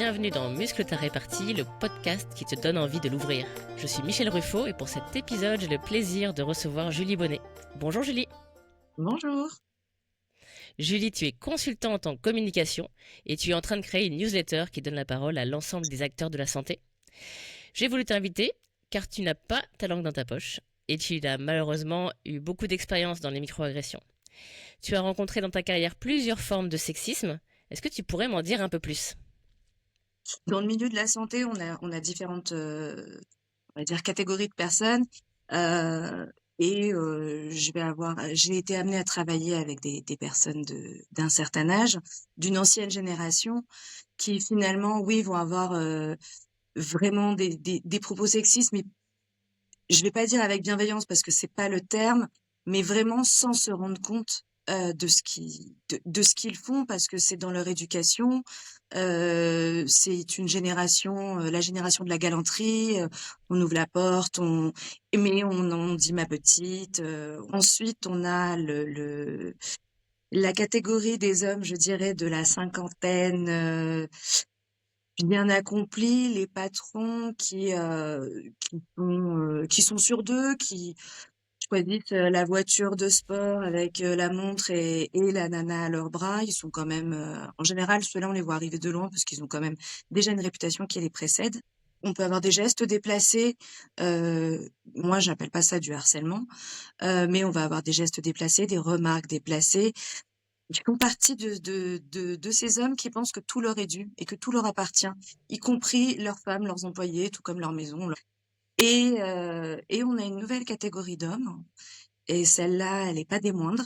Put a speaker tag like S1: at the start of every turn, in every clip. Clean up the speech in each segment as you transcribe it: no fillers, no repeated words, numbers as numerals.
S1: bienvenue dans Muscle ta répartie, le podcast qui te donne envie de l'ouvrir. Je suis Michel Ruffo et pour cet épisode, j'ai le plaisir de recevoir Julie Bonnet. Bonjour Julie.
S2: Bonjour.
S1: Julie, tu es consultante en communication et tu es en train de créer une newsletter qui donne la parole à l'ensemble des acteurs de la santé. J'ai voulu t'inviter car tu n'as pas ta langue dans ta poche et tu as malheureusement eu beaucoup d'expérience dans les microagressions. Tu as rencontré dans ta carrière plusieurs formes de sexisme. Est-ce que tu pourrais m'en dire un peu plus ?
S2: Dans le milieu de la santé, on a différentes, on va dire, catégories de personnes. euh, j'ai été amenée à travailler avec des personnes d'un certain âge, d'une ancienne génération, qui finalement, oui, vont avoir vraiment des propos sexistes, mais je vais pas dire avec bienveillance parce que c'est pas le terme, mais vraiment sans se rendre compte de ce qu'ils font parce que c'est dans leur éducation. C'est une génération, la génération de la galanterie. On ouvre la porte, mais on dit ma petite. Ensuite, on a la catégorie des hommes, je dirais, de la cinquantaine. Bien accomplis, les patrons qui sont sûrs d'eux, qui choisissent la voiture de sport avec la montre et la nana à leurs bras. Ils sont quand même, en général, ceux-là, on les voit arriver de loin parce qu'ils ont quand même déjà une réputation qui les précède. On peut avoir des gestes déplacés. Moi, j'appelle pas ça du harcèlement, mais on va avoir des gestes déplacés, des remarques déplacées. Ils font partie de ces hommes qui pensent que tout leur est dû et que tout leur appartient, y compris leurs femmes, leurs employés, tout comme leur maison. Et on a une nouvelle catégorie d'hommes, et celle-là, elle n'est pas des moindres.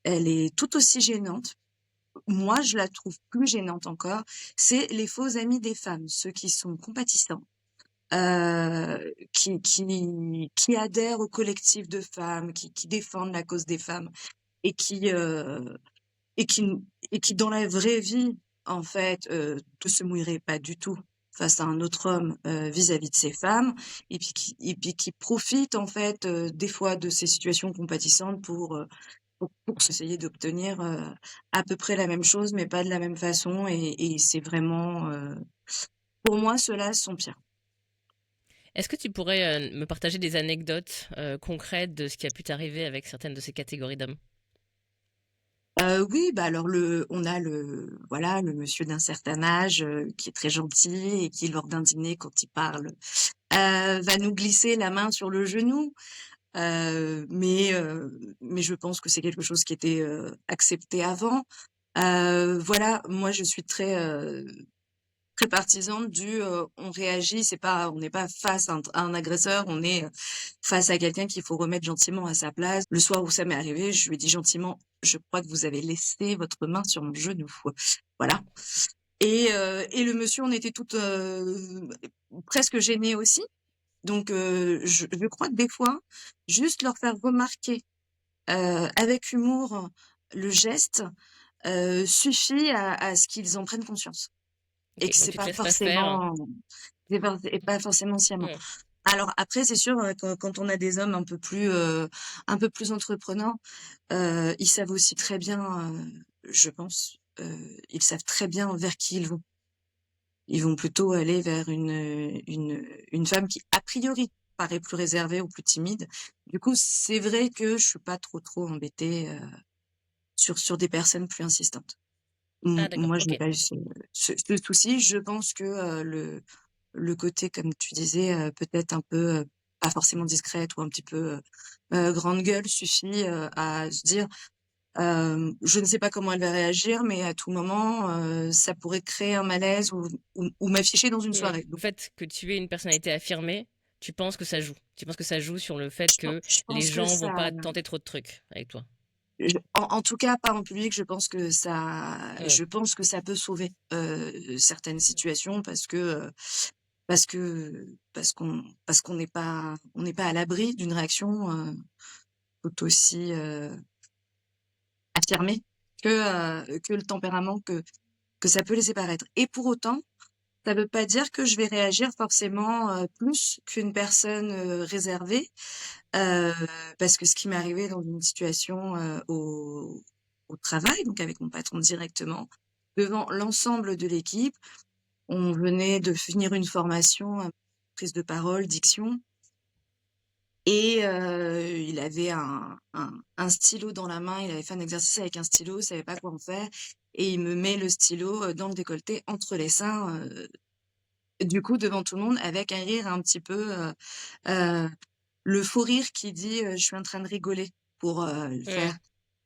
S2: Elle est tout aussi gênante. Moi, je la trouve plus gênante encore. C'est les faux amis des femmes, ceux qui sont compatissants, qui adhèrent au collectif de femmes, qui défendent la cause des femmes et et qui, et qui dans la vraie vie, en fait, ne se mouillerait pas du tout face à un autre homme vis-à-vis de ces femmes, et puis qui profite en fait des fois de ces situations compatissantes pour essayer d'obtenir à peu près la même chose, mais pas de la même façon, et c'est vraiment, pour moi, ceux-là sont pires.
S1: Est-ce que tu pourrais me partager des anecdotes concrètes de ce qui a pu t'arriver avec certaines de ces catégories d'hommes ?
S2: Oui, bah alors on a voilà, le monsieur d'un certain âge qui est très gentil et qui, lors d'un dîner, quand il parle, va nous glisser la main sur le genou. Mais je pense que c'est quelque chose qui était accepté avant. Voilà, moi je suis très partisane on réagit, on n'est pas face à un agresseur, on est face à quelqu'un qu'il faut remettre gentiment à sa place. Le soir où ça m'est arrivé, je lui ai dit gentiment, je crois que vous avez laissé votre main sur mon genou. Voilà. Et le monsieur, on était toutes presque gênées aussi. Donc, je crois que des fois, juste leur faire remarquer avec humour le geste suffit à ce qu'ils en prennent conscience. Et
S1: Ok,
S2: que
S1: donc tu te laisses pas faire.
S2: c'est pas forcément sciemment.
S1: Hmm.
S2: Alors après, c'est sûr, quand on a des hommes un peu plus entreprenants, ils savent aussi très bien, je pense, ils savent très bien vers qui ils vont. Ils vont plutôt aller vers une femme qui, a priori, paraît plus réservée ou plus timide. Du coup, c'est vrai que je suis pas trop embêtée sur des personnes plus insistantes.
S1: Ah d'accord,
S2: Moi, je n'ai
S1: ok.
S2: pas eu ce souci. Je pense que le côté, comme tu disais, peut-être un peu pas forcément discrète ou un petit peu grande gueule suffit à se dire je ne sais pas comment elle va réagir, mais à tout moment, ça pourrait créer un malaise ou m'afficher dans une
S1: Hmm.
S2: soirée.
S1: Le fait que tu aies une personnalité affirmée, tu penses que ça joue. Tu penses que ça joue sur le fait que
S2: Je
S1: les
S2: pense que
S1: gens vont
S2: ça,
S1: pas tenter trop de trucs avec toi.
S2: en tout cas, pas en public,
S1: Hmm.
S2: je pense que ça peut sauver certaines situations parce qu'on n'est pas à l'abri d'une réaction tout aussi affirmée que le tempérament que ça peut laisser paraître. Et pour autant, ça veut pas dire que je vais réagir forcément plus qu'une personne réservée, euh, parce que ce qui m'est arrivé dans une situation au travail, donc avec mon patron directement, devant l'ensemble de l'équipe, On venait de finir une formation, prise de parole, diction, et il avait un stylo dans la main. Il avait fait un exercice avec un stylo, il savait pas quoi en faire, et il me met le stylo dans le décolleté entre les seins, du coup devant tout le monde, avec un rire un petit peu, le faux rire qui dit je suis en train de rigoler pour le
S1: Mm,
S2: faire.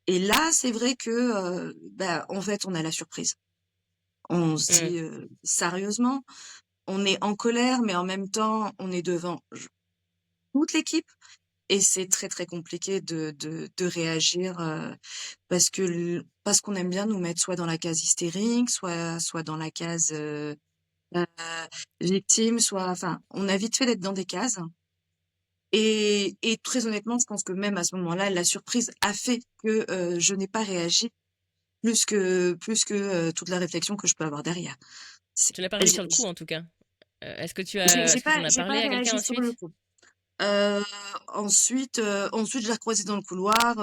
S2: Et là, c'est vrai que bah, en fait, on a la surprise. On se
S1: mm,
S2: dit sérieusement, on est en colère, mais en même temps, on est devant toute l'équipe. Et c'est très très compliqué de réagir parce qu'on aime bien nous mettre soit dans la case hystérique, soit dans la case euh, victime, soit enfin on a vite fait d'être dans des cases. Et très honnêtement, je pense que même à ce moment-là, la surprise a fait que je n'ai pas réagi plus que toute la réflexion que je peux avoir derrière. C'est-
S1: Tu n'as pas réagi
S2: J'ai
S1: sur le coup, en tout cas.
S2: j'ai
S1: Est-ce que tu en as
S2: j'ai
S1: parlé
S2: pas
S1: à quelqu'un
S2: réagi sur le
S1: ensuite?
S2: coup. Heu, ensuite, je l'ai recroisé dans le couloir,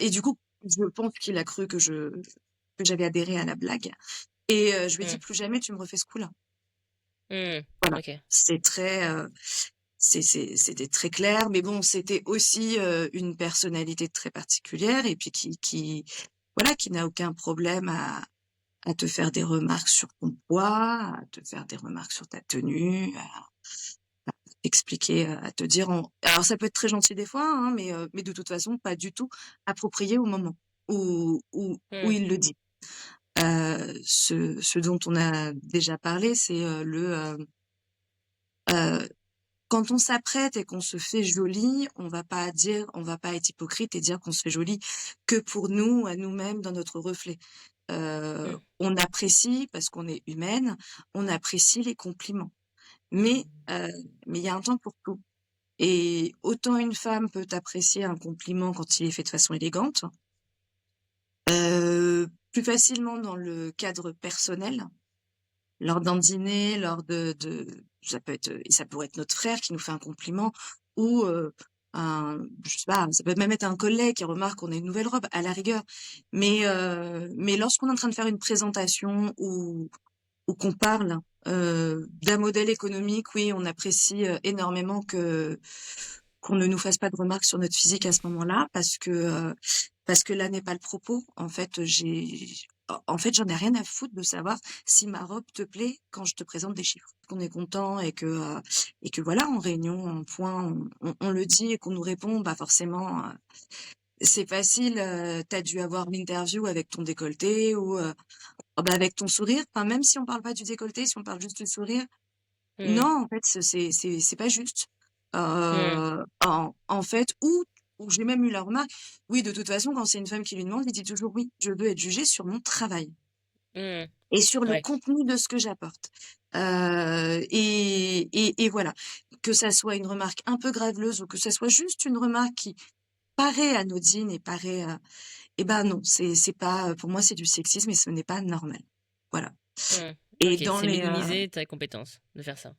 S2: et du coup, je pense qu'il a cru que j'avais adhéré à la blague, et je lui ai dit:
S1: Mm,
S2: «Plus jamais tu me refais ce coup-là».
S1: mm,
S2: Voilà.
S1: ok.
S2: C'est très, c'était très clair, mais bon, c'était aussi, une personnalité très particulière, et puis qui voilà, qui n'a aucun problème à te faire des remarques sur ton poids, à te faire des remarques sur ta tenue, expliquer, à te dire en alors ça peut être très gentil des fois, hein, mais de toute façon pas du tout approprié au moment où
S1: Mm,
S2: il le dit. Ce dont on a déjà parlé, c'est, heu, quand on s'apprête et qu'on se fait joli, on va pas être hypocrite et dire qu'on se fait joli que pour nous, à nous-mêmes, dans notre reflet.
S1: mm,
S2: On apprécie, parce qu'on est humaine, on apprécie les compliments. Mais heu, mais il y a un temps pour tout. Et autant une femme peut apprécier un compliment quand il est fait de façon élégante, plus facilement dans le cadre personnel, lors d'un dîner, lors de ça peut être, et ça pourrait être notre frère qui nous fait un compliment, ou je sais pas, ça peut même être un collègue qui remarque qu'on a une nouvelle robe, à la rigueur. Mais lorsqu'on est en train de faire une présentation ou qu'on parle d'un modèle économique, oui, on apprécie énormément que qu'on ne nous fasse pas de remarques sur notre physique à ce moment-là, parce que là n'est pas le propos. En fait, j'en ai rien à foutre de savoir si ma robe te plaît quand je te présente des chiffres. Qu'on est content et que voilà, en réunion, en point, on le dit et qu'on nous répond, bah forcément, c'est facile. T'as dû avoir l'interview avec ton décolleté ou oh bah, avec ton sourire. Enfin, même si on parle pas du décolleté, si on parle juste du sourire,
S1: mm,
S2: non, en fait, c'est pas juste.
S1: mm,
S2: En fait, ou j'ai même eu la remarque, oui, de toute façon, quand c'est une femme qui lui demande, il dit toujours oui, je veux être jugé sur mon travail
S1: mm.
S2: et sur le
S1: Ouais.
S2: contenu de ce que j'apporte. Et voilà. Que ça soit une remarque un peu graveleuse ou que ça soit juste une remarque qui paraît anodine et paraît, eh ben non, c'est pas, pour moi, c'est du sexisme et ce n'est pas normal. Voilà.
S1: Mm.
S2: Et
S1: Ok,
S2: dans
S1: c'est
S2: les,
S1: minimiser ta compétence de faire ça.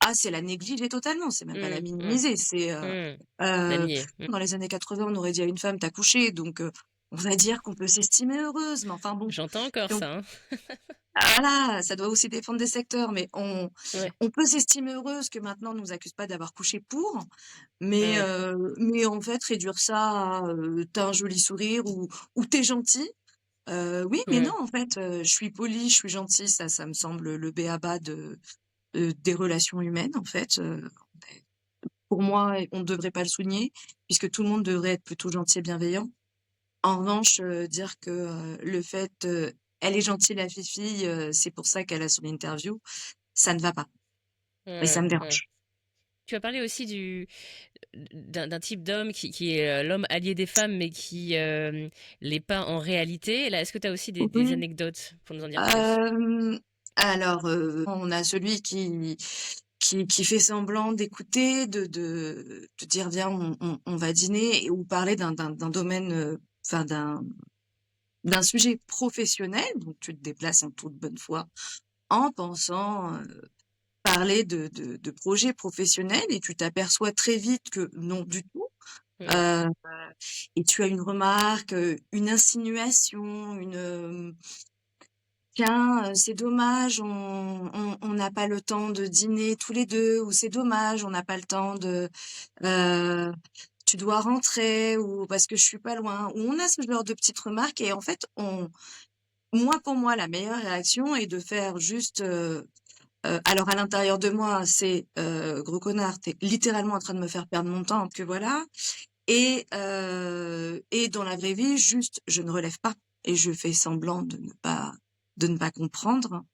S2: ah, c'est la négliger totalement, c'est même pas la
S1: Mm, mm,
S2: minimiser, c'est,
S1: mm. La
S2: heu,
S1: nier. Mm.
S2: dans les années 80, on aurait dit à une femme: «Tu as couché», donc on va dire qu'on peut s'estimer heureuse, mais enfin bon,
S1: J'entends encore
S2: donc
S1: ça, hein.
S2: voilà, ça doit aussi dépendre des secteurs, mais
S1: Ouais.
S2: on peut s'estimer heureuse que maintenant on nous accuse pas d'avoir couché pour,
S1: Mm,
S2: mais en fait réduire ça à, «Tu as un joli sourire» ou «Tu es gentil», oui, mais non,
S1: mm,
S2: en fait, je suis polie, je suis gentille, ça me semble le b.a-ba des relations humaines, en fait, pour moi, on ne devrait pas le souligner, puisque tout le monde devrait être plutôt gentil et bienveillant. En revanche, dire que le fait, elle est gentille la fifi, c'est pour ça qu'elle a son interview, ça ne va pas et ça
S1: mm,
S2: me
S1: mm.
S2: dérange.
S1: Tu as parlé aussi d'un type d'homme qui est l'homme allié des femmes, mais qui l'est pas en réalité. Là, est-ce que tu as aussi des
S2: Oui,
S1: anecdotes pour nous en dire plus?
S2: hem, alors, on a celui qui fait semblant d'écouter, de dire: «Viens, on va dîner», ou parler d'un domaine, enfin d'un sujet professionnel, donc tu te déplaces en toute bonne foi en pensant, parler de projets professionnels, et tu t'aperçois très vite que non du tout.
S1: Mm,
S2: Heu et tu as une remarque, une insinuation, tiens, c'est dommage, on n'a pas le temps de dîner tous les deux, ou c'est dommage, on n'a pas le temps de, euh, tu dois rentrer, ou parce que je suis pas loin, ou on a ce genre de petites remarques, et en fait, moi, pour moi, la meilleure réaction est de faire juste, alors à l'intérieur de moi, c'est gros connard, t'es littéralement en train de me faire perdre mon temps, que voilà. Et dans la vraie vie, juste, je ne relève pas et je fais semblant de ne pas comprendre.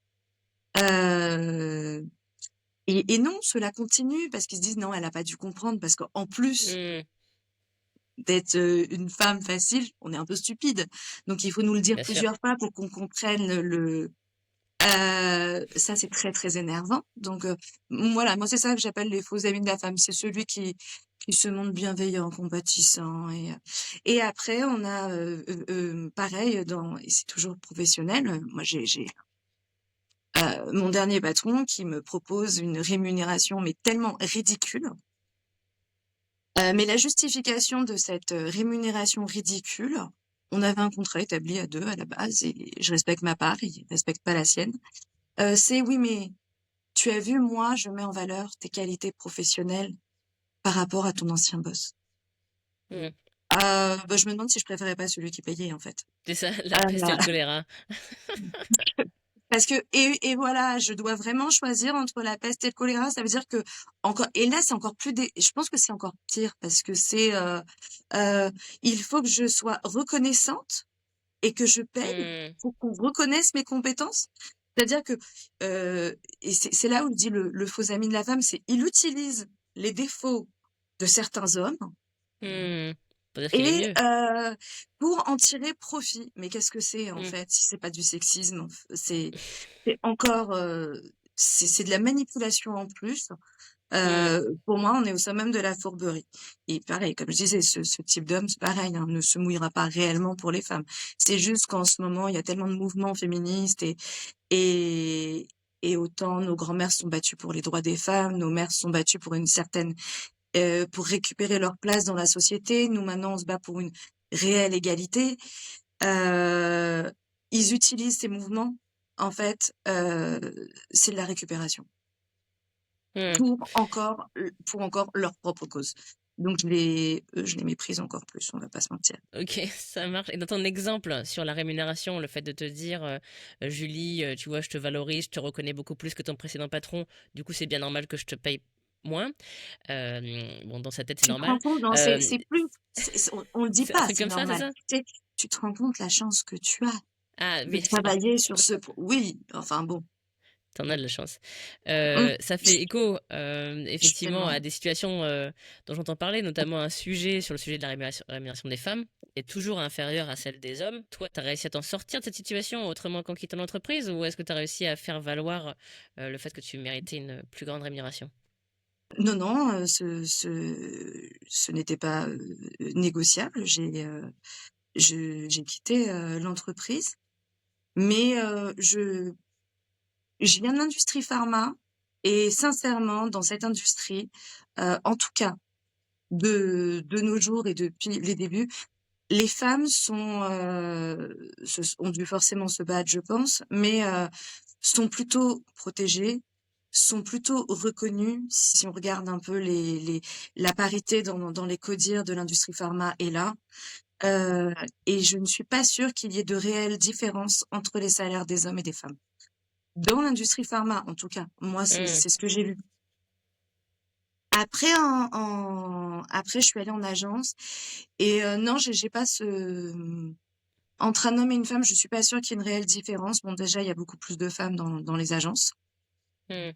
S2: Euh, et non, cela continue parce qu'ils se disent non, elle a pas dû comprendre parce qu'en plus
S1: Hmm,
S2: d'être une femme facile, on est un peu stupide. Donc il faut nous le dire
S1: bien sûr.
S2: plusieurs fois pour qu'on comprenne le. Ça, c'est très, très énervant. Donc, voilà, moi, c'est ça que j'appelle les faux amis de la femme. C'est celui qui se montre bienveillant, compatissant. Et après, on a, pareil, et c'est toujours professionnel. Moi, j'ai mon dernier patron qui me propose une rémunération, mais tellement ridicule. Mais la justification de cette rémunération ridicule, on avait un contrat établi à deux à la base et je respecte ma part, il respecte pas la sienne. C'est oui, mais tu as vu, moi, je mets en valeur tes qualités professionnelles par rapport à ton ancien boss.
S1: Hmm.
S2: Bah, je me demande si je préférais pas celui qui payait, en fait.
S1: C'est ça, la peste et
S2: Euh,
S1: le choléra.
S2: parce que, et voilà, je dois vraiment choisir entre la peste et le choléra. Ça veut dire que, encore, et là, c'est encore plus, je pense que c'est encore pire parce que euh, il faut que je sois reconnaissante et que je paye
S1: Hmm,
S2: pour qu'on reconnaisse mes compétences. C'est-à-dire que, et c'est là où je dis le faux ami de la femme, c'est il utilise les défauts de certains hommes
S1: hmm. Faut dire qu'il est
S2: et
S1: mieux.
S2: pour en tirer profit. Mais qu'est-ce que c'est en
S1: Hmm,
S2: fait si c'est pas du sexisme? C'est encore c'est de la manipulation en plus.
S1: hmm.
S2: Pour moi, on est au summum de la fourberie. Et pareil, comme je disais, ce type d'homme, c'est pareil, hein, ne se mouillera pas réellement pour les femmes. C'est juste qu'en ce moment, il y a tellement de mouvements féministes et, et autant nos grands-mères se sont battues pour les droits des femmes, nos mères se sont battues pour une certaine, pour récupérer leur place dans la société. Nous, maintenant, on se bat pour une réelle égalité. Euh, Ils utilisent ces mouvements, en fait, c'est de la récupération
S1: Hmm.
S2: pour encore leur propre cause. Donc je les méprise encore plus, on va pas se mentir.
S1: Ok, ça marche. Et dans ton exemple sur la rémunération, le fait de te dire, Julie, tu vois, je te valorise, je te reconnais beaucoup plus que ton précédent patron, du coup c'est bien normal que je te paye moins. Bon, dans sa tête c'est
S2: Tu te rends
S1: normal.
S2: compte, non,
S1: Euh,
S2: c'est plus, on le dit
S1: c'est un
S2: pas,
S1: truc
S2: c'est
S1: comme ça, c'est
S2: normal.
S1: ça?
S2: Tu te rends compte la chance que tu as
S1: Ah,
S2: de
S1: bien sûr,
S2: travailler sur oui, enfin bon,
S1: t'en as de la chance.
S2: hum,
S1: Ça fait écho,
S2: je suis
S1: effectivement,
S2: tellement,
S1: à des situations dont j'entends parler, notamment un sujet sur le sujet de la rémunération des femmes est toujours inférieure à celle des hommes. Toi, tu as réussi à t'en sortir de cette situation autrement qu'en quittant l'entreprise, ou est-ce que tu as réussi à faire valoir le fait que tu méritais une plus grande rémunération?
S2: non, non, ce n'était pas négociable. J'ai quitté l'entreprise, mais je viens de l'industrie pharma et sincèrement, dans cette industrie, en tout cas de nos jours et depuis les débuts, les femmes ont dû forcément se battre, je pense, mais sont plutôt protégées, sont plutôt reconnues. Si on regarde un peu la parité dans les codires de l'industrie pharma est là. Euh, et je ne suis pas sûre qu'il y ait de réelles différences entre les salaires des hommes et des femmes. Dans l'industrie pharma, en tout cas, moi,
S1: Hmm,
S2: c'est ce que j'ai vu. Après, après, je suis allée en agence et non, j'ai pas entre un homme et une femme, je suis pas sûre qu'il y ait une réelle différence. Bon, déjà, il y a beaucoup plus de femmes dans les agences.
S1: hmm,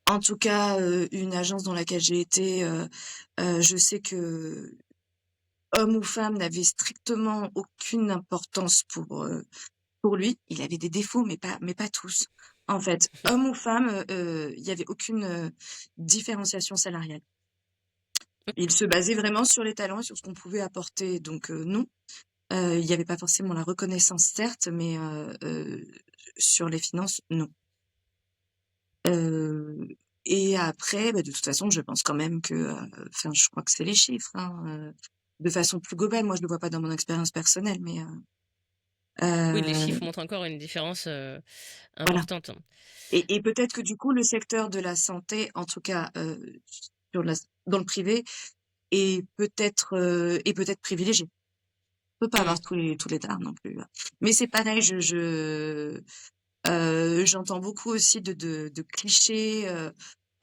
S2: En tout cas, une agence dans laquelle j'ai été, je sais que homme ou femme n'avait strictement aucune importance pour lui. Il avait des défauts, mais pas tous. En fait, homme ou femme, il y avait aucune différenciation salariale. Il se basait vraiment sur les talents et sur ce qu'on pouvait apporter. Donc non, il y avait pas forcément la reconnaissance, certes, mais sur les finances, non. Heu et après, bah, de toute façon, je pense quand même que, enfin, je crois que c'est les chiffres, hein, de façon plus globale. Moi, je le vois pas dans mon expérience personnelle, mais
S1: Oui, les
S2: Euh,
S1: chiffres montrent encore une différence
S2: voilà.
S1: importante.
S2: Et peut-être que du coup, le secteur de la santé, en tout cas sur dans le privé, est peut-être privilégié. On peut pas
S1: Hmm.
S2: avoir tous les dards non plus. Mais c'est pareil, j'entends beaucoup aussi de clichés.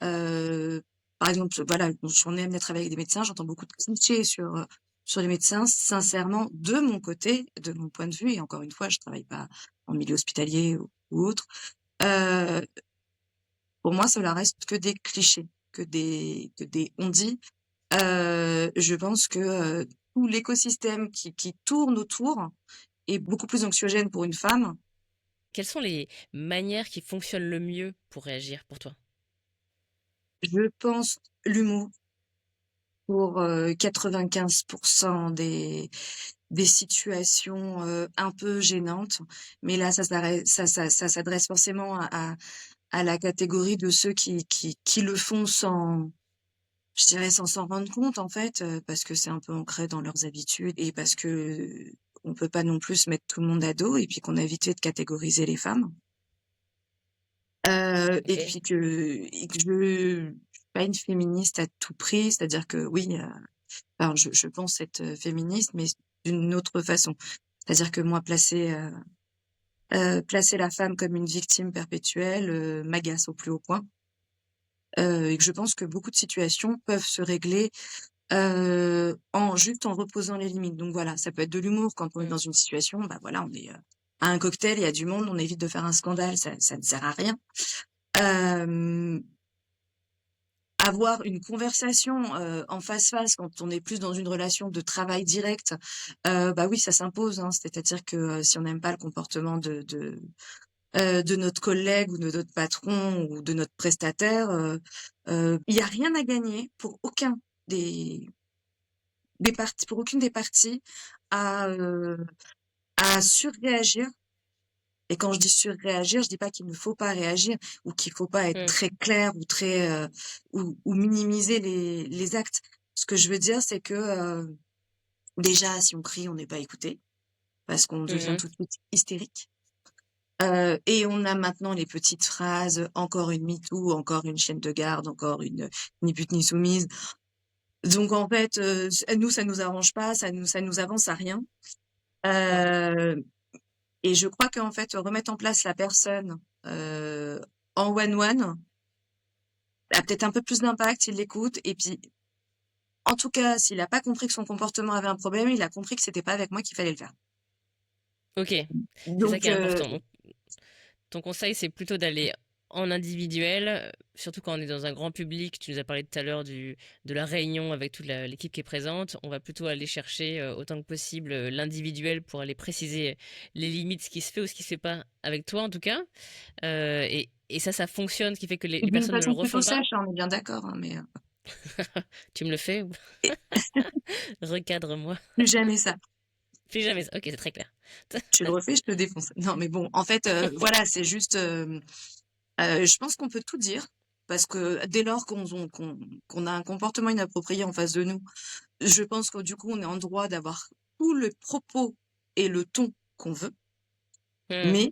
S2: Euh, Par exemple, voilà, on est amené à travailler avec des médecins, j'entends beaucoup de clichés sur les médecins. Sincèrement, de mon côté, de mon point de vue, et encore une fois, je travaille pas en milieu hospitalier ou autre, euh, pour moi, cela reste que des clichés, que des on-dit. Je pense que tout l'écosystème qui tourne autour est beaucoup plus anxiogène pour une femme.
S1: Quelles sont les manières qui fonctionnent le mieux pour réagir pour toi?
S2: Je pense l'humour pour 95% des situations un peu gênantes. Mais là, ça s'adresse forcément à la catégorie de ceux qui le font sans, je dirais, sans s'en rendre compte, en fait, parce que c'est un peu ancré dans leurs habitudes et parce que on peut pas non plus se mettre tout le monde à dos et puis qu'on a évité de catégoriser les femmes. Et
S1: Ok.
S2: puis que je suis pas une féministe à tout prix, c'est-à-dire que oui, alors je pense être féministe, mais d'une autre façon. C'est-à-dire que moi, placer la femme comme une victime perpétuelle m'agace au plus haut point. Et que je pense que beaucoup de situations peuvent se régler juste en reposant les limites. Donc voilà, ça peut être de l'humour quand on est
S1: Hmm.
S2: dans une situation, bah voilà, on est à un cocktail, il y a du monde, on évite de faire un scandale, ça ne sert à rien. Euh, Avoir une conversation en face-face quand on est plus dans une relation de travail direct, bah oui, ça s'impose, hein. C'est-à-dire que si on n'aime pas le comportement de notre collègue ou de notre patron ou de notre prestataire, il y a rien à gagner pour des pour aucune des parties à, à surréagir. Et quand je dis surréagir, je dis pas qu'il ne faut pas réagir ou qu'il faut pas être
S1: Hmm.
S2: très clair ou très ou minimiser les actes. Ce que je veux dire, c'est que déjà, si on crie, on n'est pas écouté parce qu'on devient
S1: Mhm.
S2: tout de suite hystérique. Et on a maintenant les petites phrases, encore une MeToo, encore une chienne de garde, encore une ni pute ni soumise. Donc en fait, nous, ça nous arrange pas, ça nous avance à rien.
S1: Mhm.
S2: Euh, et je crois qu'en fait, remettre en place la personne en one-one a peut-être un peu plus d'impact, il l'écoute. Et puis, en tout cas, s'il n'a pas compris que son comportement avait un problème, il a compris que c'était pas avec moi qu'il fallait le faire.
S1: Ok, c'est ça
S2: Donc,
S1: qui est important. Donc, ton conseil, c'est plutôt d'aller en individuel, surtout quand on est dans un grand public. Tu nous as parlé tout à l'heure de la réunion avec toute l'équipe qui est présente. On va plutôt aller chercher autant que possible l'individuel pour aller préciser les limites, ce qui se fait ou ce qui se fait pas avec toi en tout cas. Et ça fonctionne, ce qui fait que les
S2: d'une
S1: personnes ne le
S2: façon plutôt
S1: refont pas.
S2: sèche, hein, on est bien d'accord, hein, mais
S1: Tu me le fais?
S2: et
S1: Recadre-moi.
S2: plus jamais ça.
S1: Fais jamais ça. Ok, c'est très clair.
S2: Tu le refais, je te défonce. Non, mais bon, en fait, voilà, c'est juste, je pense qu'on peut tout dire, parce que dès lors qu'on a un comportement inapproprié en face de nous, je pense que du coup, on est en droit d'avoir tout le propos et le ton qu'on veut.
S1: Hmm,
S2: Mais,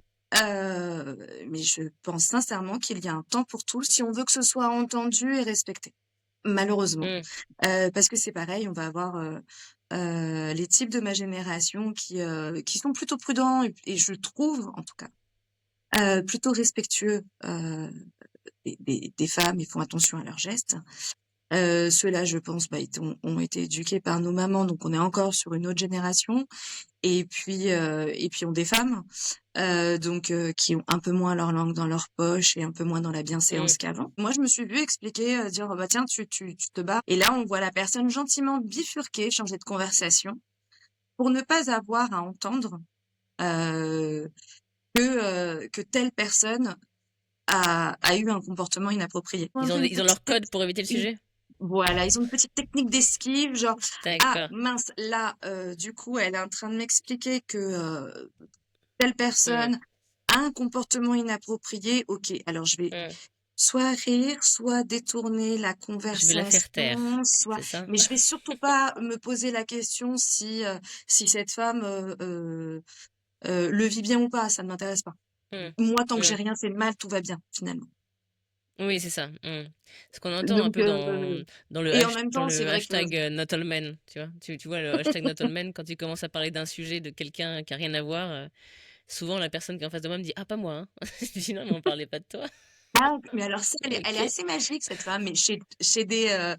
S2: mais je pense sincèrement qu'il y a un temps pour tout si on veut que ce soit entendu et respecté. Malheureusement.
S1: hmm,
S2: Parce que c'est pareil, on va avoir les types de ma génération qui sont plutôt prudents et je trouve, en tout cas, plutôt respectueux des femmes et font attention à leurs gestes. Ceux-là, je pense, bah, ont été éduqués par nos mamans, donc on est encore sur une autre génération. Et puis ont des femmes, donc qui ont un peu moins leur langue dans leur poche et un peu moins dans la
S1: hmm.
S2: bienséance qu'avant. Moi, je me suis vue expliquer, dire: «Oh bah tiens, tu te bats» et là, on voit la personne gentiment bifurquer, changer de conversation pour ne pas avoir à entendre, heu, que telle personne a eu un comportement inapproprié. Ils ont
S1: Ils ont,
S2: une
S1: ils ont leur
S2: petite tec
S1: code pour éviter le
S2: une
S1: sujet?
S2: Voilà, ils ont une petite technique d'esquive, genre: «Ah
S1: D'accord.
S2: mince, là, du coup, elle est en train de m'expliquer que, telle
S1: Hmm,
S2: personne a un comportement inapproprié. Ok, alors je vais
S1: hmm.
S2: soit rire, soit détourner la
S1: Je vais la faire taire.
S2: conversation, soit,
S1: C'est ça?
S2: mais je vais surtout pas me poser la question si cette femme le vit bien ou pas, ça ne m'intéresse pas.
S1: Mm.
S2: Moi, tant que j'ai
S1: Ouais.
S2: rien fait de mal, tout va bien, finalement.
S1: Oui, c'est ça. Ce qu'on entend un
S2: Donc,
S1: peu dans
S2: et en même
S1: dans
S2: temps, c'est
S1: le
S2: vrai que,
S1: hashtag Not All Men, tu vois. Tu vois le hashtag Not All Men, quand tu commences à parler d'un sujet de quelqu'un qui a rien à voir, souvent la personne qui est en face de moi me dit ah pas moi, hein. Je dis non, mais on parlait pas de toi.
S2: ah, mais alors ça, elle est
S1: Ok.
S2: assez magique, cette femme, mais chez des,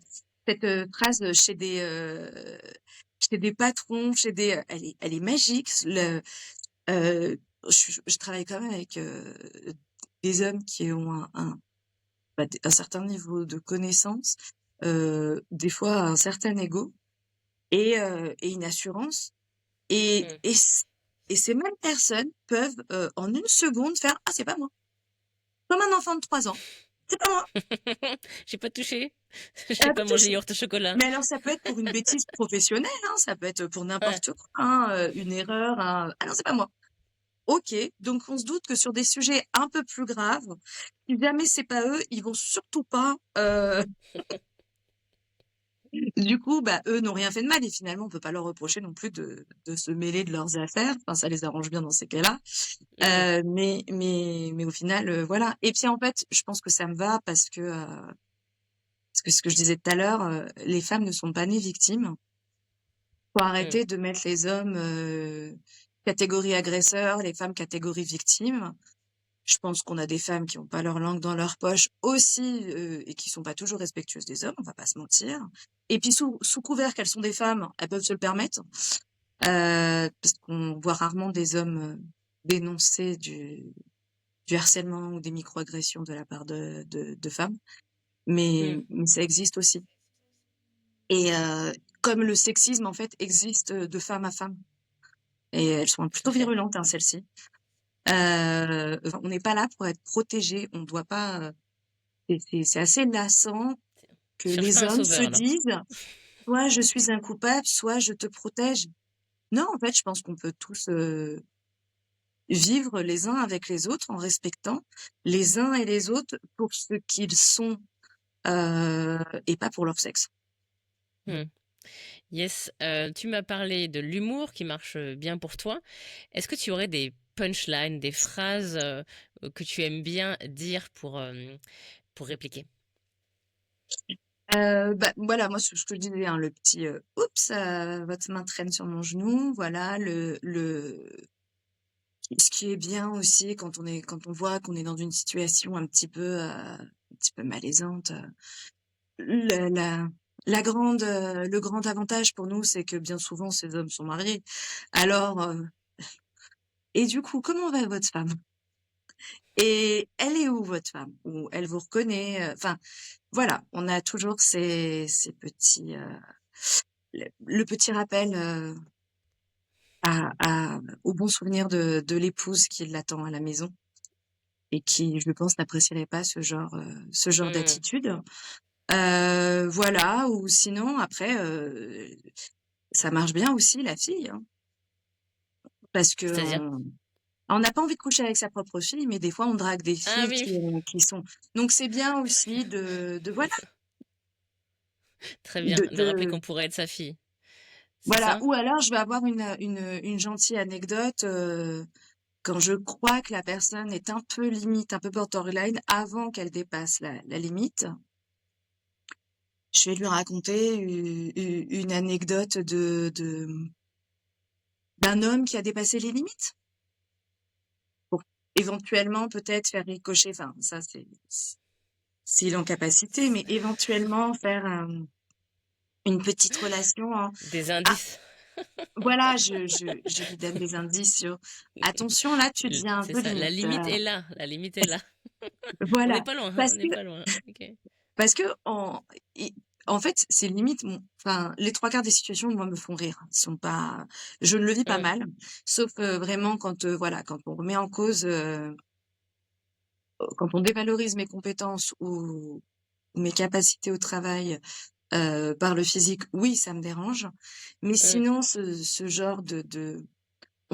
S2: cette phrase, chez des patrons, elle est magique. Je travaille quand même avec des hommes qui ont un certain niveau de connaissance, des fois un certain ego et une assurance. Et,
S1: Mm.
S2: et, c- et ces mêmes personnes peuvent en une seconde faire ah, c'est pas moi. Comme un enfant de 3 ans. C'est pas moi.
S1: J'ai pas touché.
S2: Elle
S1: J'ai
S2: a pas
S1: pas mangé
S2: touché.
S1: yaourt au chocolat.
S2: Mais alors, ça peut être pour une bêtise professionnelle, hein, ça peut être pour
S1: Ouais.
S2: n'importe quoi, hein, une erreur, ah non, c'est pas moi. OK, donc on se doute que sur des sujets un peu plus graves, si jamais c'est pas eux, ils vont surtout pas, du coup, bah, eux n'ont rien fait de mal et finalement, on peut pas leur reprocher non plus de se mêler de leurs affaires. Enfin, ça les arrange bien dans ces cas-là.
S1: Mm.
S2: Mais au final, voilà. Et puis, en fait, je pense que ça me va parce que ce que je disais tout à l'heure, les femmes ne sont pas nées victimes. Faut
S1: Mm.
S2: arrêter de mettre les hommes catégorie agresseur, les femmes catégorie victime. Je pense qu'on a des femmes qui ont pas leur langue dans leur poche aussi et qui sont pas toujours respectueuses des hommes, on va pas se mentir. Et puis sous couvert qu'elles sont des femmes, elles peuvent se le permettre parce qu'on voit rarement des hommes dénoncer du harcèlement ou des microagressions de la part de femmes,
S1: Mm.
S2: mais ça existe aussi. Et comme le sexisme en fait existe de femme à femme. Et elles sont
S1: Tout à
S2: plutôt
S1: fait.
S2: virulentes, hein, celles-ci. Enfin, on n'est pas là pour être protégé. On doit pas. C'est assez lassant que
S1: Cherche
S2: les
S1: pas un
S2: hommes se
S1: sauveur là.
S2: disent soit je suis un coupable, soit je te protège. Non, en fait, je pense qu'on peut tous vivre les uns avec les autres en respectant les uns et les autres pour ce qu'ils sont et pas pour leur sexe.
S1: Mm. Yes, tu m'as parlé de l'humour qui marche bien pour toi. Est-ce que tu aurais des punchlines, des phrases que tu aimes bien dire pour répliquer?
S2: Bah, voilà, moi, ce que je disais, hein, le petit oups, votre main traîne sur mon genou. Voilà, ce qui est bien aussi quand on voit qu'on est dans une situation un petit peu malaisante. La, la, le grand avantage pour nous, c'est que bien souvent, ces hommes sont mariés. Alors, et du coup, comment va votre femme? Et elle est où, votre femme? Ou elle vous reconnaît? Enfin, voilà, on a toujours ces petits, le petit rappel au bon souvenir de l'épouse qui l'attend à la maison et qui, je pense, n'apprécierait pas ce genre
S1: Hmm.
S2: d'attitude. Voilà, ou sinon, après, ça marche bien aussi, la fille, hein, parce que
S1: C'est-à-dire?
S2: on n'a pas envie de coucher avec sa propre fille, mais des fois, on drague des
S1: Ah
S2: filles
S1: oui,
S2: qui sont. Donc, c'est bien aussi voilà,
S1: très bien, de rappeler
S2: de
S1: qu'on pourrait être sa fille. C'est
S2: voilà.
S1: ça?
S2: Ou alors, je vais avoir une gentille anecdote. Quand je crois que la personne est un peu limite, un peu borderline, avant qu'elle dépasse la limite, je vais lui raconter une anecdote d'un homme qui a dépassé les limites pour éventuellement peut-être faire ricocher, enfin ça s'il est en capacité, mais éventuellement faire une petite relation.
S1: Des
S2: Ah,
S1: indices.
S2: voilà, je lui donne des indices sur attention, là tu deviens un
S1: C'est
S2: peu
S1: ça, la
S2: limite.
S1: limite est là, la limite est là. On n'est
S2: Voilà,
S1: pas loin, hein,
S2: parce
S1: on
S2: que
S1: n'est pas loin. Ok.
S2: Parce que en fait, c'est limite, enfin, les trois quarts des situations, moi, me font rire. Sont pas, je ne le vis pas
S1: Hmm.
S2: mal, sauf vraiment quand, voilà, quand on remet en cause, quand on dévalorise mes compétences ou mes capacités au travail par le physique, oui, ça me dérange. Mais
S1: Hmm.
S2: sinon, ce genre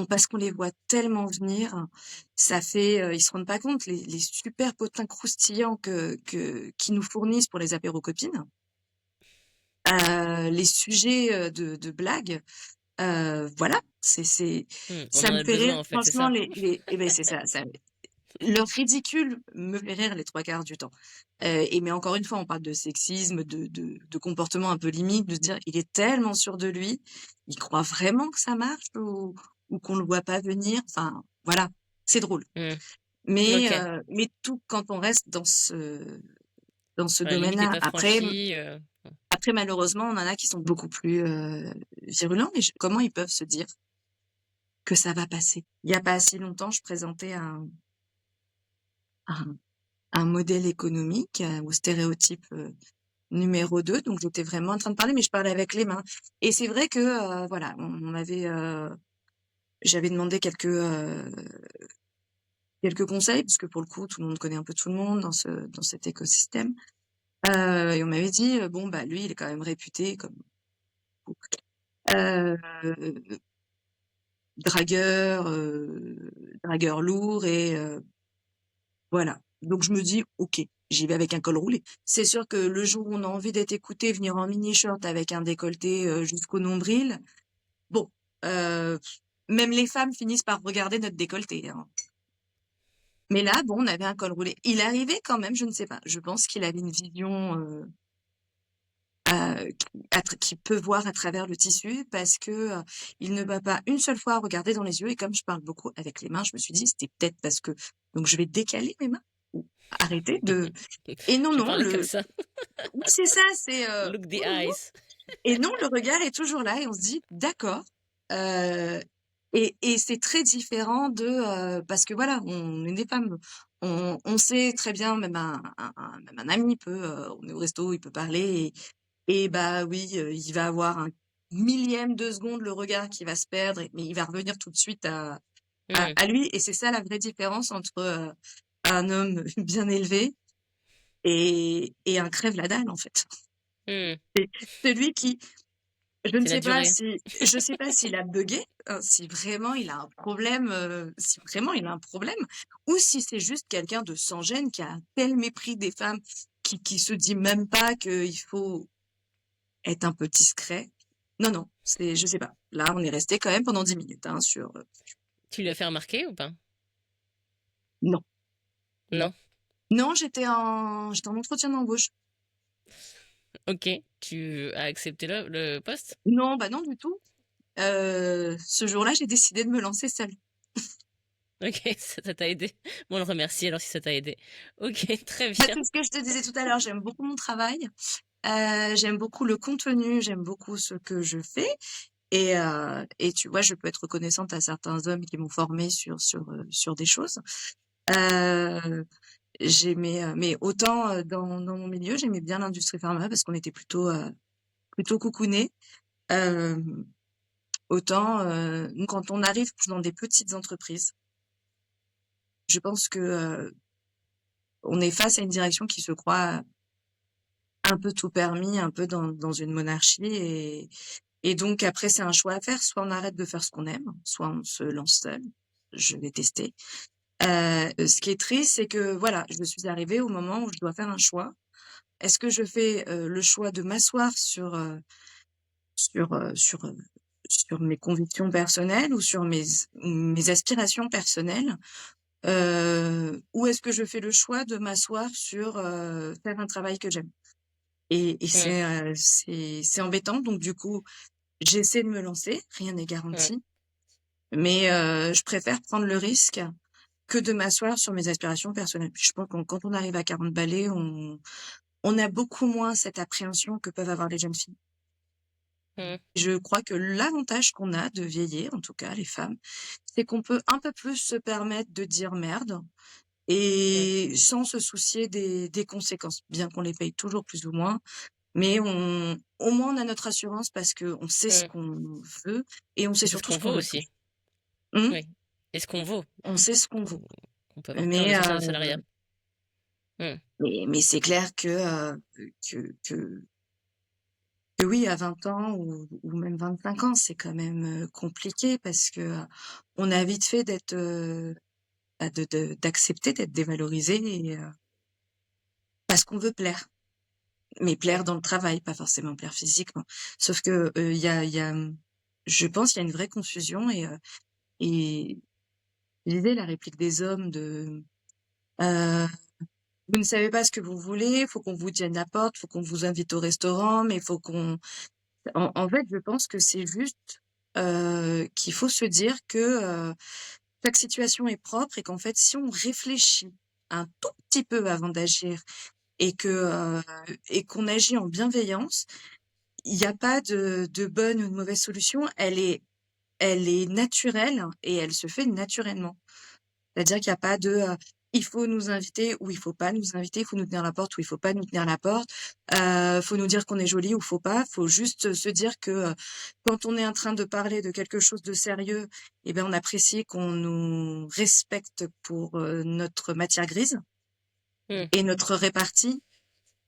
S2: parce qu'on les voit tellement venir, ça fait, ils se rendent pas compte les super potins croustillants qu'ils nous fournissent pour les apéros copines. Les sujets de blagues, voilà.
S1: On
S2: Ça
S1: en
S2: me
S1: a
S2: fait rire.
S1: besoin, en fait, c'est
S2: Franchement,
S1: ça.
S2: eh ben, c'est ça, leur ridicule me fait rire les trois quarts du temps. Mais encore une fois, on parle de sexisme, de comportement un peu limite, de se dire, il est tellement sûr de lui, il croit vraiment que ça marche ou qu'on le voit pas venir. Enfin, voilà, c'est drôle.
S1: Hmm.
S2: Mais,
S1: Ok.
S2: tout quand on reste dans ce
S1: La limite n'est
S2: domaine-là.
S1: pas franchie.
S2: Après, malheureusement, on en a qui sont beaucoup plus virulents. Mais comment ils peuvent se dire que ça va passer? Il y a pas si longtemps, je présentais un, un modèle économique au stéréotype numéro 2. Donc, j'étais vraiment en train de parler, mais je parlais avec les mains. Et c'est vrai que, voilà, j'avais demandé quelques conseils, parce que pour le coup, tout le monde connaît un peu tout le monde dans cet écosystème. Et on m'avait dit, bon, bah, lui, il est quand même réputé comme euh, dragueur, dragueur lourd et voilà. Donc je me dis, ok, j'y vais avec un col roulé. C'est sûr que le jour où on a envie d'être écouté, venir en mini-short avec un décolleté jusqu'au nombril, bon, euh, même les femmes finissent par regarder notre décolleté, hein. Mais là, bon, on avait un col roulé. Il arrivait quand même, je ne sais pas. Je pense qu'il avait une vision qui peut voir à travers le tissu parce que il ne m'a pas une seule fois regardé dans les yeux. Et comme je parle beaucoup avec les mains, je me suis dit, c'était peut-être parce que donc je vais décaler mes mains ou arrêter de. Et non,
S1: Je
S2: non,
S1: parlais comme ça.
S2: oui, c'est ça, c'est
S1: Look the eyes.
S2: et non, le regard est toujours là et on se dit, d'accord. Euh, et c'est très différent parce que voilà, on est des femmes. On sait très bien, même un ami peut, on est au resto, il peut parler et bah oui, il va avoir un millième de seconde le regard qui va se perdre, mais il va revenir tout de suite
S1: Hmm.
S2: à lui. Et c'est ça la vraie différence entre un homme bien élevé et un crève-la-dalle, en fait.
S1: Hmm.
S2: C'est celui qui,
S1: C'est la durée.
S2: je sais pas s'il a bugué, si vraiment il a un problème, si vraiment il a un problème, ou si c'est juste quelqu'un de sans gêne qui a un tel mépris des femmes qui se dit même pas qu'il faut être un peu discret. Non, non, je sais pas. Là, on est resté quand même pendant 10 minutes, hein,
S1: Tu lui as fait remarquer ou pas?
S2: non.
S1: Non.
S2: Non, j'étais en entretien d'embauche.
S1: Ok. Tu as accepté le poste?
S2: Non, bah non, du tout. Ce jour-là, j'ai décidé de me lancer seule.
S1: Ok, ça t'a aidé. Bon, on le remercie alors si ça t'a aidé. Ok, très
S2: Bah,
S1: bien.
S2: c'est ce que je te disais tout à l'heure, j'aime beaucoup mon travail, j'aime beaucoup le contenu, j'aime beaucoup ce que je fais. Et tu vois, je peux être reconnaissante à certains hommes qui m'ont formée sur des choses. Euh, mais autant dans mon milieu, j'aimais bien l'industrie pharma parce qu'on était plutôt coucounés. Euh, autant nous, quand on arrive dans des petites entreprises, je pense que on est face à une direction qui se croit un peu tout permis, un peu dans une monarchie. Et donc après, c'est un choix à faire. Soit on arrête de faire ce qu'on aime, soit on se lance seul. Je vais tester. Ce qui est triste, c'est que voilà, je suis arrivée au moment où je dois faire un choix. Est-ce que je fais le choix de m'asseoir sur, heu, sur, heu, sur mes convictions personnelles ou sur mes aspirations personnelles? Ou est-ce que je fais le choix de m'asseoir sur, faire un travail que j'aime? Et
S1: Hmm,
S2: c'est embêtant, donc du coup, j'essaie de me lancer, rien n'est
S1: hmm,
S2: garanti, mais je préfère prendre le risque que de m'asseoir sur mes aspirations personnelles. Puis je pense que quand on arrive à 40 balais, on a beaucoup moins cette appréhension que peuvent avoir les jeunes filles.
S1: hmm,
S2: Je crois que l'avantage qu'on a de vieillir, en tout cas les femmes, c'est qu'on peut un peu plus se permettre de dire merde
S1: hmm,
S2: et sans se soucier des conséquences, bien qu'on les paye toujours plus ou moins. Mais au moins on a notre assurance parce qu'on sait ce
S1: hmm.
S2: qu'on veut et on sait
S1: Et c'est ce
S2: surtout
S1: qu'on
S2: ce qu'on
S1: vaut
S2: veut plus.
S1: aussi.
S2: Mmh.
S1: Oui. Et ce qu'on vaut.
S2: On sait ce qu'on
S1: Qu'on
S2: vaut.
S1: qu'on peut avoir peur de
S2: Mais,
S1: sortir du salariat. Hmm,
S2: mais c'est clair que, que, que oui, à 20 ans ou même 25 ans, c'est quand même compliqué parce que on a vite fait d'être, d'accepter d'être dévalorisé parce qu'on veut plaire. Mais
S1: hmm,
S2: plaire dans le travail, pas forcément plaire physiquement. Sauf que il y a je pense qu'il y a une vraie confusion et l'idée, la réplique des hommes de vous ne savez pas ce que vous voulez, faut qu'on vous tienne la porte, faut qu'on vous invite au restaurant, mais faut qu'on. En fait, je pense que c'est juste qu'il faut se dire que chaque situation est propre et qu'en fait, si on réfléchit un tout petit peu avant d'agir et qu'on agit en bienveillance, il n'y a pas de bonne ou de mauvaise solution. Elle est naturelle et elle se fait naturellement. C'est-à-dire qu'il y a pas de, il faut nous inviter ou il faut pas nous inviter, il faut nous tenir la porte ou il faut pas nous tenir la porte, faut nous dire qu'on est joli ou faut pas. Faut juste se dire que, quand on est en train de parler de quelque chose de sérieux, eh ben, on apprécie qu'on nous respecte pour, notre matière grise
S1: Hmm.
S2: et notre répartie.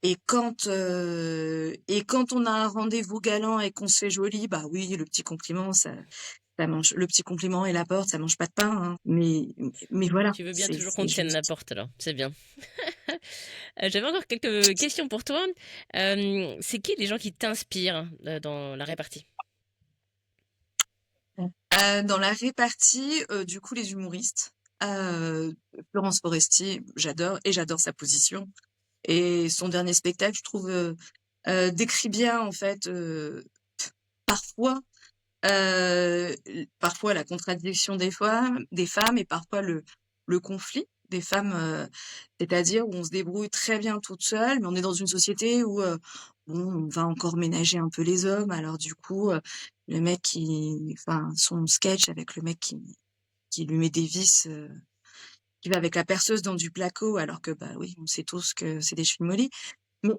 S2: Et quand on a un rendez-vous galant et qu'on se fait joli, bah oui, le petit compliment, ça mange, le petit compliment et la porte, ça mange pas de pain, hein. Mais voilà,
S1: Tu veux bien toujours qu'on
S2: c'est
S1: te tienne la
S2: juste.
S1: porte, alors. C'est bien. J'avais encore quelques questions pour toi. C'est qui les gens qui t'inspirent dans la répartie?
S2: Dans la répartie, du coup, les humoristes. Florence Foresti, j'adore sa position. Et son dernier spectacle, je trouve, décrit bien en fait parfois parfois la contradiction des femmes et parfois le conflit des femmes, c'est-à-dire où on se débrouille très bien toute seule, mais on est dans une société où bon, on va encore ménager un peu les hommes. Alors du coup, le mec enfin, son sketch avec le mec qui lui met des vis, qui va avec la perceuse dans du placo, alors que bah oui, on sait tous que c'est des cheveux mollis. Mais,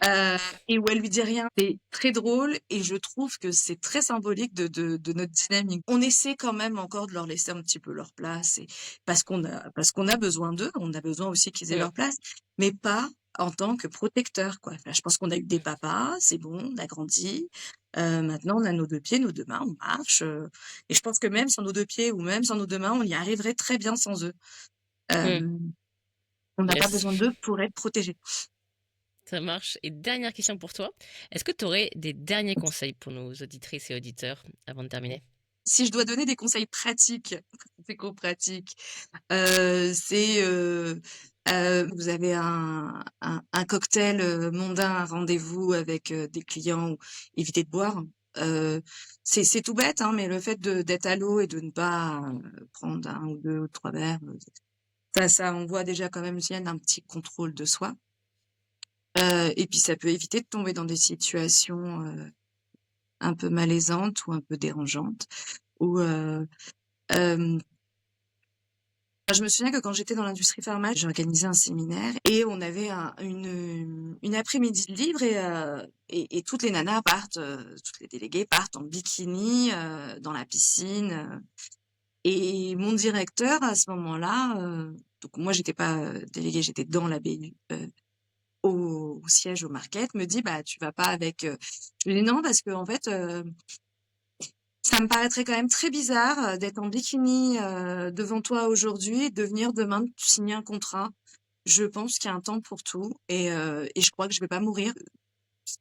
S2: heu et où elle lui dit rien. C'est très drôle et je trouve que c'est très symbolique de notre dynamique. On essaie quand même encore de leur laisser un petit peu leur place et parce qu'on a besoin d'eux, on a besoin aussi qu'ils aient
S1: Hmm.
S2: leur place, mais pas en tant que protecteurs, quoi. Enfin, je pense qu'on a eu des papas, c'est bon, on a grandi, maintenant on a nos 2 pieds, nos 2 mains, on marche, et je pense que même sans nos 2 pieds ou même sans nos 2 mains, on y arriverait très bien sans eux.
S1: Hmm.
S2: Hem, on n'a pas
S1: Yes,
S2: besoin d'eux pour être protégés.
S1: ça marche. Et dernière question pour toi. Est-ce que tu aurais des derniers conseils pour nos auditrices et auditeurs avant de terminer?
S2: Si je dois donner des conseils pratiques, pratico-pratiques, c'est, vous avez un cocktail, mondain, un rendez-vous avec, des clients ou évitez de boire. Heu, c'est tout bête, hein, mais le fait d'être à l'eau et de ne pas, prendre 1 ou 2 ou 3 verres, ça envoie déjà quand même signe un petit contrôle de soi. Et puis ça peut éviter de tomber dans des situations, un peu malaisantes ou un peu dérangeantes ou, hem je me souviens que quand j'étais dans l'industrie pharma, j'organisais un séminaire et on avait une après-midi libre et toutes les nanas partent, toutes les déléguées partent en bikini dans la piscine. Et mon directeur à ce moment-là, donc moi j'étais pas déléguée, j'étais dans la BU, au siège au market, me dit bah tu vas pas avec. Je lui dis non parce que en fait ça me paraîtrait quand même très bizarre, d'être en bikini, devant toi aujourd'hui et de venir demain signer un contrat. Je pense qu'il y a un temps pour tout et je crois que je vais pas mourir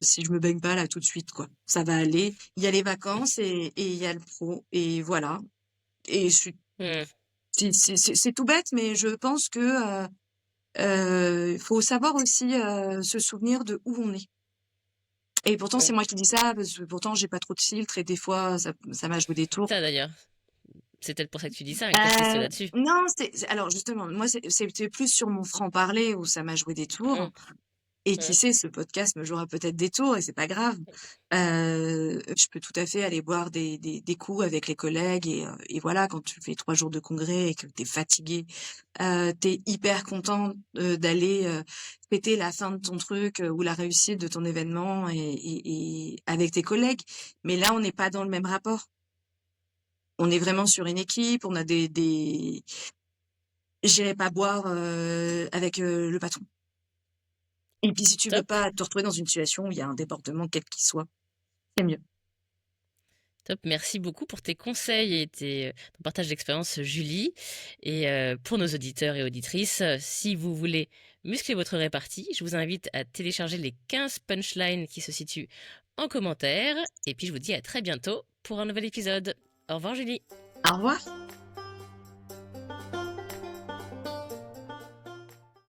S2: si je me baigne pas là tout de suite, quoi. Ça va aller. Il y a les vacances et il y a le pro et voilà et je suis
S1: Hmm.
S2: c'est tout bête, mais je pense que, il faut savoir aussi, se souvenir de où on est et pourtant
S1: Hmm.
S2: c'est moi qui dis ça parce que pourtant j'ai pas trop de filtres et des fois ça m'a joué des tours.
S1: Ça d'ailleurs, c'est peut-être pour ça que tu dis ça, qu'insiste là-dessus.
S2: Non, alors justement, moi c'était plus sur mon franc-parler où ça m'a joué des tours
S1: Hmm.
S2: et qui
S1: Hmm.
S2: sait, ce podcast me jouera peut-être des tours et c'est pas grave. Je peux tout à fait aller boire des coups avec les collègues et voilà, quand tu fais 3 jours de congrès et que tu es fatigué, tu hyper content, d'aller, fêter la fin de ton truc, ou la réussite de ton événement et avec tes collègues. Mais là, on n'est pas dans le même rapport. On est vraiment sur une équipe, on a des j'irai pas boire, avec, le patron. Et puis si tu veux
S1: Top.
S2: pas te retrouver dans une situation où il y a un débordement quel qu'il soit, c'est mieux.
S1: Top, merci beaucoup pour tes conseils et ton partage d'expérience, Julie. Et pour nos auditeurs et auditrices, si vous voulez muscler votre répartie, je vous invite à télécharger les 15 punchlines qui se situent en commentaire. Et puis je vous dis à très bientôt pour un nouvel épisode. Au revoir Julie.
S2: Au revoir.